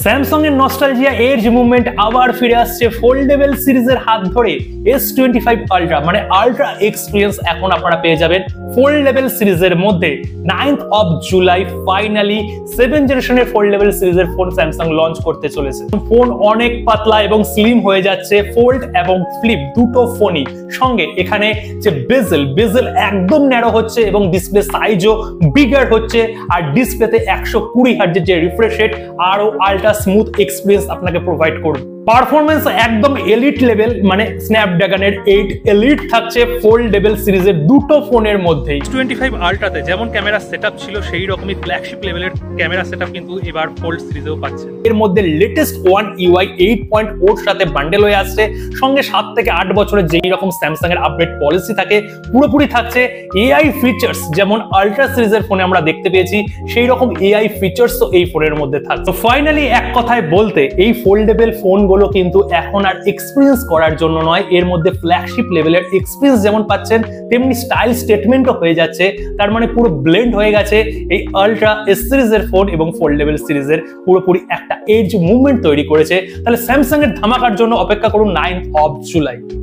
Samsung এর nostalgia age movement আবার ফিরে আসছে ফোল্ডেবল সিরিজের হাত ধরে। S25 আলট্রা মানে আলট্রা এক্সপিরিয়েন্স এখন আপনারা পেয়ে যাবেন ফোল্ডেবল সিরিজের মধ্যে। 9th of জুলাই ফাইনালি 7 জেনারেশনের ফোল্ডেবল সিরিজের ফোন স্যামসাং লঞ্চ করতে চলেছে। ফোন অনেক পাতলা এবং স্লিম হয়ে যাচ্ছে, ফোল্ড এবং ফ্লিপ দুটো ফোনই। সঙ্গে এখানে যে বেজেল একদম ন্যারো হচ্ছে এবং ডিসপ্লে সাইজও বিগার হচ্ছে, আর ডিসপ্লেতে 120 হার্টজের যে রিফ্রেশ রেট আরো আলট্রা স্মুথ এক্সপিরিয়েন্স আপনাকে প্রোভাইড করবে। পারফরম্যান্স একদম এলিট লেভেল, মানে স্ন্যাপড্রাগনের 8 এলিট থাকছে ফোল্ডেবল সিরিজের দুটো ফোনের মধ্যেই। S25 আলট্রাতে যেমন ক্যামেরা সেটআপ ছিল সেই রকমই ফ্ল্যাগশিপ লেভেলের ক্যামেরা সেটআপ কিন্তু এবার ফোল্ড সিরিজেও পাচ্ছেন। এর মধ্যে লেটেস্ট One UI 8.0 সাথে বান্ডেল হয়ে আসছে, সঙ্গে 7 থেকে 8 বছরের যেই রকম স্যামসাং এর আপডেট পলিসি থাকে পুরোপুরি থাকছে। এআই ফিচার্স যেমন আলট্রা সিরিজের ফোনে আমরা দেখতে পেয়েছি, সেই রকম এআই ফিচার্সও এই ফোনের মধ্যে থাকছে। তো ফাইনালি এক কথায় বলতে এই ফোল্ডেবল ফোন গুলো কিন্তু এখন আর এক্সপিরিয়েন্স করার জন্য নয়, এর মধ্যে ফ্ল্যাগশিপ লেভেলের এক্সপিরিয়েন্স যেমন পাচ্ছেন তেমনি স্টাইল স্টেটমেন্টও হয়ে যাচ্ছে। তার মানে পুরো ব্লেন্ড হয়ে গেছে এই আলট্রা এস সিরিজের ফোন এবং ফোল্ডেবল সিরিজের, পুরোপুরি একটা এজ মুভমেন্ট তৈরি করেছে। তাহলে স্যামসাং এর ধামাকার জন্য অপেক্ষা করুন 9th of জুলাই।